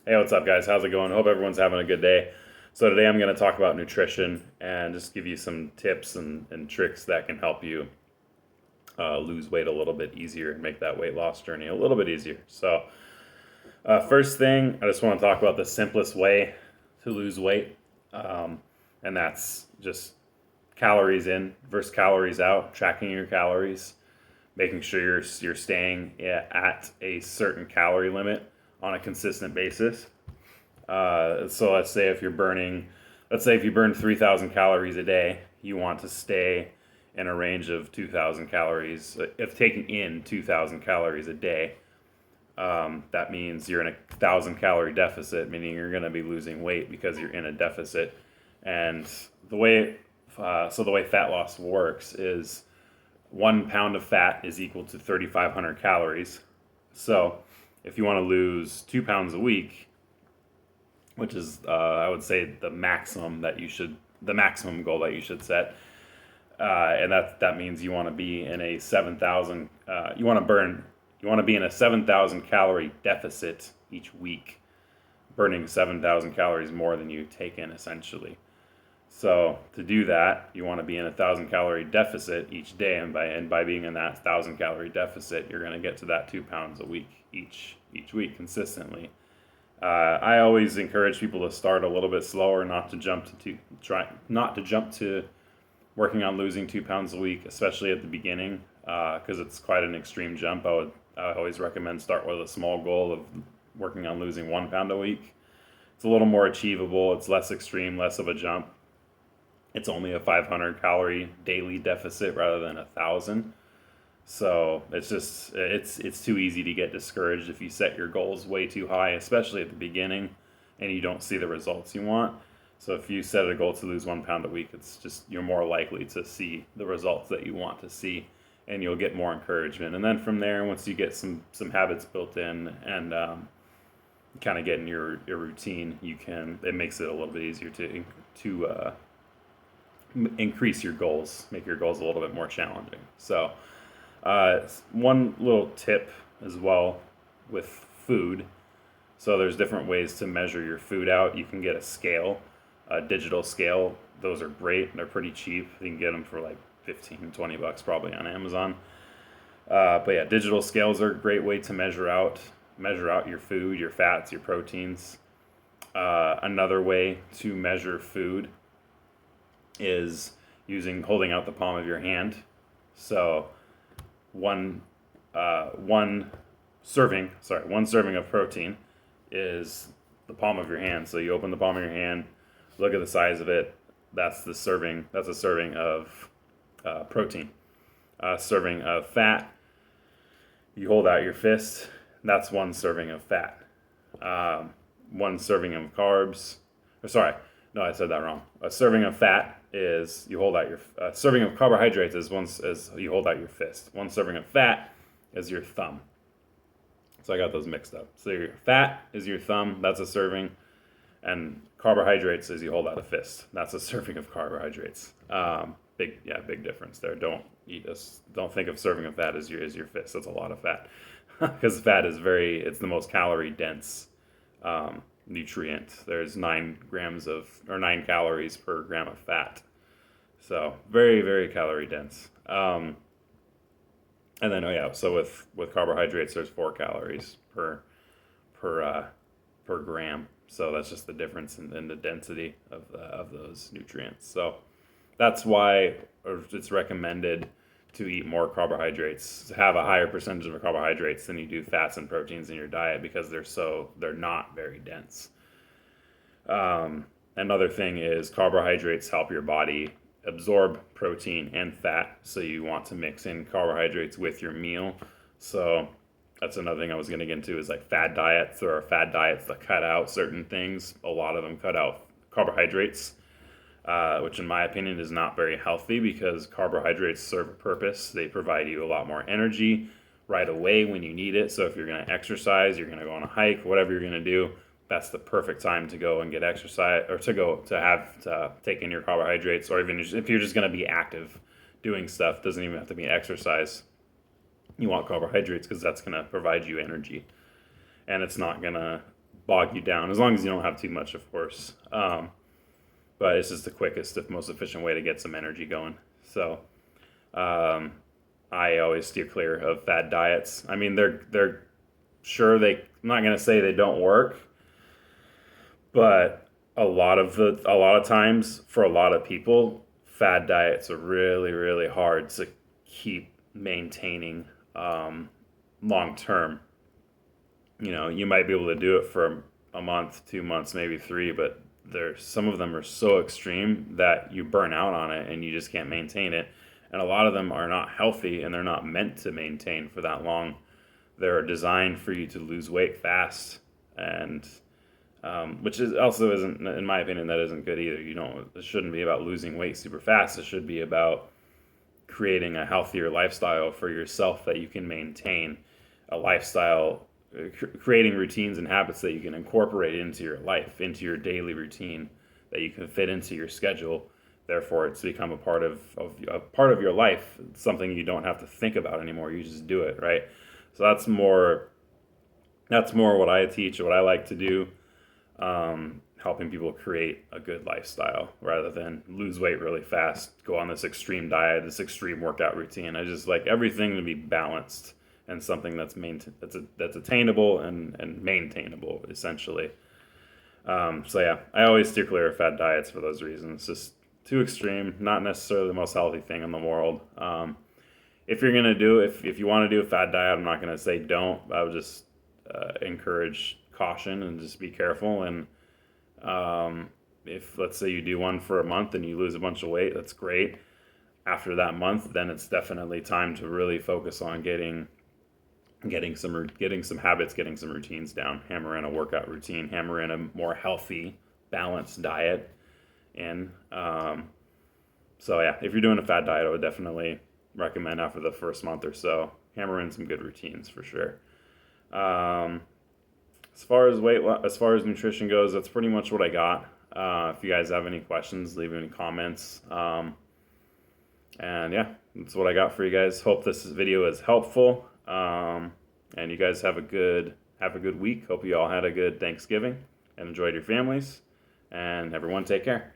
Hey, what's up, guys? How's it going? Hope everyone's having a good day. So, today I'm going to talk about nutrition and just give you some tips and tricks that can help you lose weight a little bit easier and make that weight loss journey a little bit easier. So, first thing, I just want to talk about the simplest way to lose weight, um, and that's just calories in versus calories out, tracking your calories, making sure you're staying at a certain calorie limit on a consistent basis. So let's say if you burn 3,000 calories a day, you want to stay in a range of 2,000 calories. If taking in 2,000 calories a day, that means you're in a 1,000 calorie deficit, meaning you're going to be losing weight because you're in a deficit. And the way the way fat loss works is 1 pound of fat is equal to 3,500 calories. So if you want to lose 2 pounds a week, which is I would say the maximum goal that you should set, and that means you want to be in a 7,000 you want to be in a 7,000 calorie deficit each week, burning 7,000 calories more than you take in essentially. So to do that, you want to be in a 1,000 calorie deficit each day, and by being in that 1,000 calorie deficit, you're going to get to that 2 pounds a week each week consistently. I always encourage people to start a little bit slower, not to jump to working on losing 2 pounds a week, especially at the beginning, because it's quite an extreme jump. I always recommend start with a small goal of working on losing 1 pound a week. It's a little more achievable. It's less extreme, less of a jump. It's only a 500 calorie daily deficit rather than 1,000. So it's too easy to get discouraged if you set your goals way too high, especially at the beginning, and you don't see the results you want. So if you set a goal to lose 1 pound a week, it's just you're more likely to see the results that you want to see, and you'll get more encouragement. And then from there, once you get some habits built in and kind of get in your routine, it makes it a little bit easier to increase your goals, make your goals a little bit more challenging. So one little tip as well with food. So there's different ways to measure your food out. You can get a scale, a digital scale. Those are great. They're pretty cheap. You can get them for like 15, 20 bucks probably on Amazon. But yeah, digital scales are a great way to measure out your food, your fats, your proteins. Another way to measure food is holding out the palm of your hand. So one one serving of protein is the palm of your hand. So you open the palm of your hand, look at the size of it. That's a serving of protein. A serving of fat, you hold out your fist. That's one serving of fat. One serving of carbs. Or sorry, no, I said that wrong. A serving of fat is you hold out your serving of carbohydrates is you hold out your fist. One serving of fat is your thumb. So I got those mixed up. So your fat is your thumb. That's a serving, and carbohydrates is you hold out a fist. That's a serving of carbohydrates. Big difference there. Don't think of serving of fat as your fist. That's a lot of fat, because fat it's the most calorie dense nutrient. There's 9 calories per gram of fat. So very, very calorie dense. And then so with carbohydrates, there's 4 calories per gram. So that's just the difference in the density of those nutrients. So that's why it's recommended to eat more carbohydrates, to have a higher percentage of carbohydrates than you do fats and proteins in your diet, because they're not very dense. Another thing is carbohydrates help your body absorb protein and fat, so you want to mix in carbohydrates with your meal. So that's another thing I was going to get into is like fad diets. There are fad diets that cut out certain things. A lot of them cut out carbohydrates, which in my opinion is not very healthy, because carbohydrates serve a purpose. They provide you a lot more energy right away when you need it. So if you're going to exercise, you're going to go on a hike, whatever you're going to do, that's the perfect time to go and get exercise, or to take in your carbohydrates. Or even if you're just going to be active doing stuff, doesn't even have to be exercise, you want carbohydrates, because that's going to provide you energy, and it's not going to bog you down, as long as you don't have too much, of course. But it's just the quickest, the most efficient way to get some energy going. So I always steer clear of fad diets. I mean, they're sure they. I'm not gonna say they don't work, but a lot of times for a lot of people, fad diets are really hard to keep maintaining long term. You might be able to do it for a month, 2 months, maybe three, but some of them are so extreme that you burn out on it and you just can't maintain it. And a lot of them are not healthy and they're not meant to maintain for that long. They're designed for you to lose weight fast, and which is also isn't, in my opinion, that isn't good either. It shouldn't be about losing weight super fast. It should be about creating a healthier lifestyle for yourself that you can maintain, a lifestyle, creating routines and habits that you can incorporate into your life, into your daily routine, that you can fit into your schedule. Therefore, it's become a part of your life, something you don't have to think about anymore. You just do it, right? So that's more what I teach, what I like to do, helping people create a good lifestyle rather than lose weight really fast, go on this extreme diet, this extreme workout routine. I just like everything to be balanced and something that's that's attainable and maintainable, essentially. So yeah, I always steer clear of fad diets for those reasons. It's just too extreme, not necessarily the most healthy thing in the world. If you're gonna if you want to do a fad diet, I'm not gonna say don't. I would just encourage caution and just be careful. And if, let's say, you do one for a month and you lose a bunch of weight, that's great. After that month, then it's definitely time to really focus on getting some habits, getting some routines down. Hammer in a workout routine, hammer in a more healthy, balanced diet. And so yeah, if you're doing a fad diet, I would definitely recommend after the first month or so, hammer in some good routines for sure. As far as nutrition goes, that's pretty much what I got. If you guys have any questions, leave any comments. And yeah, that's what I got for you guys. Hope this video is helpful. And you guys have a good week. Hope you all had a good Thanksgiving and enjoyed your families. And everyone take care.